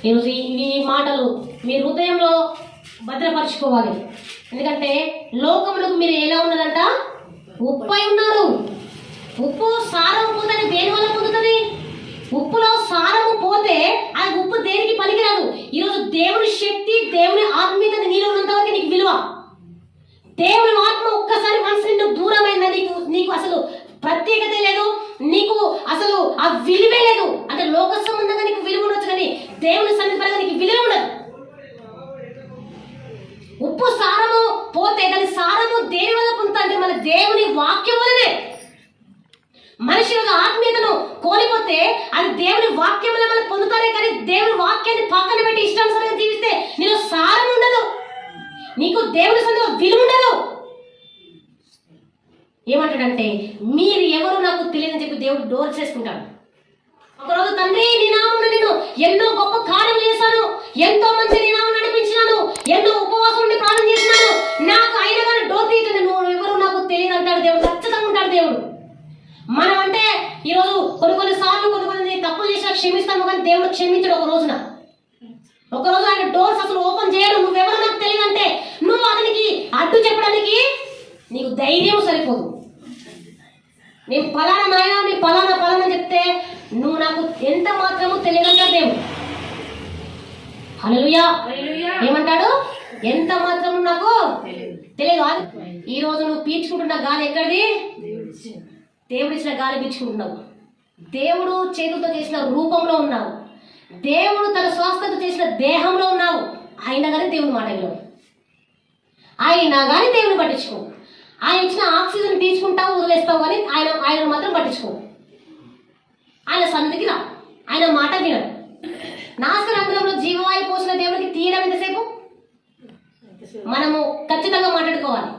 ఈరోజు ఈ మాటలు మీ హృదయంలో భద్రపరచుకోవాలి. ఎందుకంటే లోకములకు మీరు ఎలా ఉన్నదంట? ఉప్పై ఉన్నారు. ఉప్పు సారం పోతే దేని వల్ల పొందుతుంది? ఉప్పులో సారము పోతే ఆ ఉప్పు దేనికి పనికిరాదు. ఈరోజు దేవుని శక్తి, దేవుని ఆత్మీయత నీలో ఉన్నంత వరకు నీకు విలువ. దేవుని ఆత్మ ఒక్కసారి మనసు నిన్ను దూరమైందా నీకు అసలు ప్రత్యేకత లేదు, నీకు అసలు ఆ విలువే లేదు. అంటే లోక సంబంధంగా నీకు విలువ ఉండొచ్చు, కానీ దేవుని సన్నిధి పరంగా నీకు విలువ ఉండదు. ఉప్పు సారము పోతే దాని సారము దేని వల్ల పొందుతాంటే మన దేవుని వాక్యం వల్లనే. మనిషి యొక్క ఆత్మీయతను కోల్పోతే అది దేవుని వాక్యం వల్ల మనం పొందుతారే, కానీ దేవుని వాక్యాన్ని పక్కన పెట్టి ఇష్టానుసారంగా జీవిస్తే నీలో సారం ఉండదు, నీకు దేవుని సన్నిధిలో విలువ ఉండదు. ఏమంటాడంటే మీరు ఎవరు నాకు తెలియదని చెప్పి దేవుడు డోర్ చేసుకుంటాడు. ఒకరోజు తండ్రి నీ నామమున నేను ఎన్నో గొప్ప కార్యములు చేశాను, ఎంతో మంది నీ నామమున నడిపించినాను, ఎన్నో ఉపవాసం నుండి ప్రార్థన చేసినాను, నాకు అయినా కానీ డోర్ తీయటండి, నువ్వు ఎవరు నాకు తెలియదు అంటాడు దేవుడు. ఖచ్చితంగా ఉంటాడు దేవుడు. మనం అంటే ఈరోజు కొన్ని సార్లు కొన్ని తప్పులు చేసినా క్షమిస్తాము, కానీ దేవుడు క్షమించడు. ఒకరోజు ఆయన డోర్స్ అసలు ఓపెన్ చేయడు. నువ్వెవరో నాకు తెలియదు అంటే నువ్వు అతనికి అడ్డు చెప్పడానికి నీకు ధైర్యం సరిపోదు. నేను పలానా నాయన నీ పలానా అని చెప్తే నువ్వు నాకు ఎంత మాత్రము తెలియదంటాడు దేవుడు. హల్లెలూయా. ఏమంటాడు? ఎంత మాత్రము నాకు తెలియదు. ఈ రోజు నువ్వు పీల్చుకుంటున్న గాలి ఎక్కడిది? దేవుడు ఇచ్చిన గాలి పీల్చుకుంటున్నావు. దేవుడు చేతులతో చేసిన రూపంలో ఉన్నావు, దేవుడు తన స్వస్థత చేసిన దేహంలో ఉన్నావు. అయినా కానీ దేవుని మాట వినవు, అయినా కానీ దేవుని పట్టించుకో. ఆయన ఇచ్చిన ఆక్సిజన్ తీసుకుంటావు, వదిలేస్తావు, కానీ ఆయన మాత్రం పట్టించుకో. ఆయన సన్నిధికి రా, ఆయన మాట వినడు. నాశనంలో జీవవాయు పోసిన దేవునికి తీయడం ఎంతసేపు? మనము ఖచ్చితంగా మాట్లాడుకోవాలి.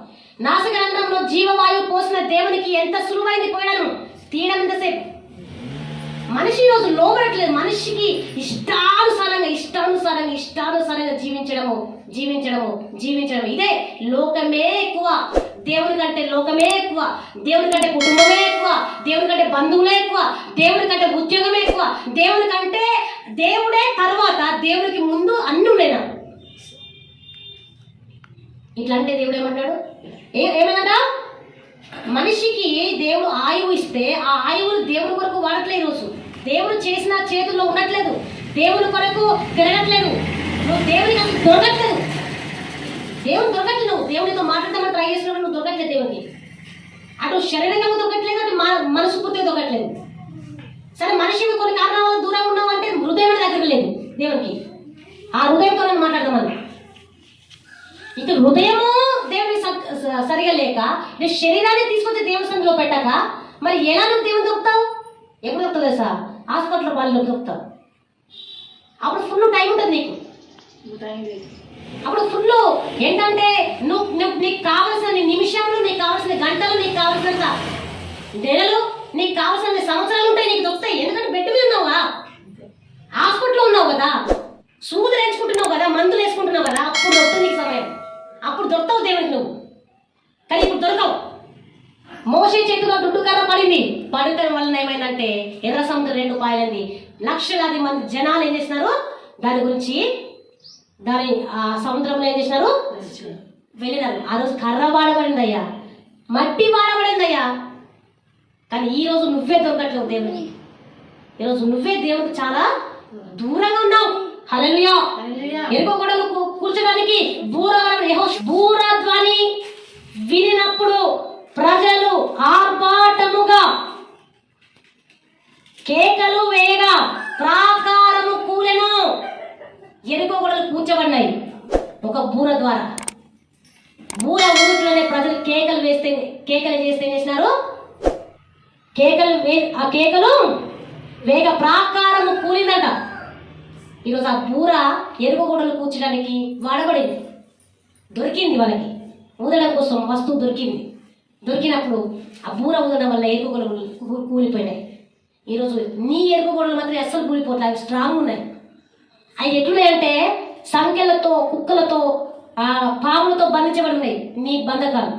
నాశనంలో జీవవాయువు పోసిన దేవునికి ఎంత సులువైంది పోయడం, తీయడం ఎంతసేపు? మనిషి ఈరోజు లోబడట్లేదు. మనిషికి ఇష్టానుసారంగా జీవించడము ఇదే లోకమే ఎక్కువ. దేవుని కంటే లోకమే ఎక్కువ, దేవుని కంటే కుటుంబమే ఎక్కువ, దేవుని కంటే బంధువులే ఎక్కువ, దేవుని కంటే ఉద్యోగమే ఎక్కువ, దేవుని కంటే దేవుడే తర్వాత, దేవునికి ముందు అన్ని ఉండేనా. ఇట్లా అంటే దేవుడు ఏమంటాడు? ఏమన్నట? మనిషికి దేవుడు ఆయువు ఇస్తే ఆ ఆయువులు దేవుని కొరకు వాడట్లేదు. ఈరోజు దేవుడు చేసిన చేతుల్లో ఉండట్లేదు, దేవుని కొరకు తిరగట్లేదు, నువ్వు దేవునికి అసలు దొరకట్లేదు. నువ్వు దేవునితో మాట్లాడదామని ట్రై చేసినప్పుడు నువ్వు దొరకట్లేదు దేవునికి. అటు శరీరంగా దొరకట్లేదు, అటు మనసు పూర్తిగా దొరకట్లేదు. సరే, మనిషి కొన్ని కారణాల వల్ల దూరంగా ఉన్నావు అంటే హృదయం దగ్గర లేదు దేవునికి. ఆ హృదయంతో నేను మాట్లాడదామని ఇక హృదయము దేవుని సరిగా లేక నీ శరీరాన్ని తీసుకొచ్చి దేవుని సంధిలో పెట్టాక మరి ఎలా నువ్వు దేవుని దొరుకుతావు? ఎప్పుడు దొరుకుతుంది తెలుసా? హాస్పిటల్లో వాళ్ళు దొరుకుతావు. అప్పుడు ఫుల్ టైం ఉంటుంది నీకు. అప్పుడు ఫుల్ ఏంటంటే నీకు కావలసిన నిమిషాలు, నీకు కావాల్సిన గంటలు, నీకు కావాల్సినంత నెలలు, నీకు కావాల్సిన సంవత్సరాలు ఉంటాయి, నీకు దొరుకుతాయి. ఎందుకంటే బెడ్ మీద ఉన్నావుగా, హాస్పిటల్లో ఉన్నావు కదా, సూదులు వేసుకుంటున్నావు కదా, మందులు వేసుకుంటున్నావు కదా, అప్పుడు దొరుకుతుంది నీకు సమయం. అప్పుడు దొరుకుతావు దేవునికి నువ్వు, కానీ ఇప్పుడు దొరకవు. మోషే చేతిలో దుడ్డుకర్ర పడటం వలన ఏమైందంటే ఎర్ర సముద్రం 2 పాయలైంది. లక్షలాది మంది జనాలు ఏం చేసినారు? దాని ఆ సముద్రంలో ఏం చేసినారు? వెళ్ళినారు. ఆ రోజు కర్ర వాడబడిందయ్యా, మట్టి వాడబడిందయ్యా, కానీ ఈ రోజు నువ్వే దొరకట్లేవు దేవునికి. ఈరోజు నువ్వే దేవునికి చాలా దూరంగా ఉన్నావు. హల్లెలూయా. ఎరుకోగడలు కూర్చోడానికి బూరధ్వని వినినప్పుడు ప్రజలు ఆర్భాటముగా కేకలు వేయగా ప్రాకారము కూలెను. ఎరుకోగడలు కూర్చోబడినాయి ఒక బూర ద్వారా. బూర ఊరిలోనే ప్రజలు కేకలు చేస్తే ఏం చేసినారు? ఆ కేకలు వేగ ప్రాకారము కూలిందట. ఈరోజు ఆ బూర ఎరుకగూడలు కూర్చడానికి వాడబడింది, దొరికింది. వాళ్ళకి ఊదడం కోసం వస్తువు దొరికినప్పుడు ఆ బూర ఊదడం వల్ల ఎరుకగూడలు కూలిపోయినాయి. ఈరోజు నీ ఎరుకగూడలు మాత్రం అస్సలు కూలిపోతాయి, అవి స్ట్రాంగ్ ఉన్నాయి. అవి ఎట్లున్నాయంటే సంఖ్యలతో, కుక్కలతో, పాములతో బంధించబడి ఉన్నాయి నీ బంధకాలు.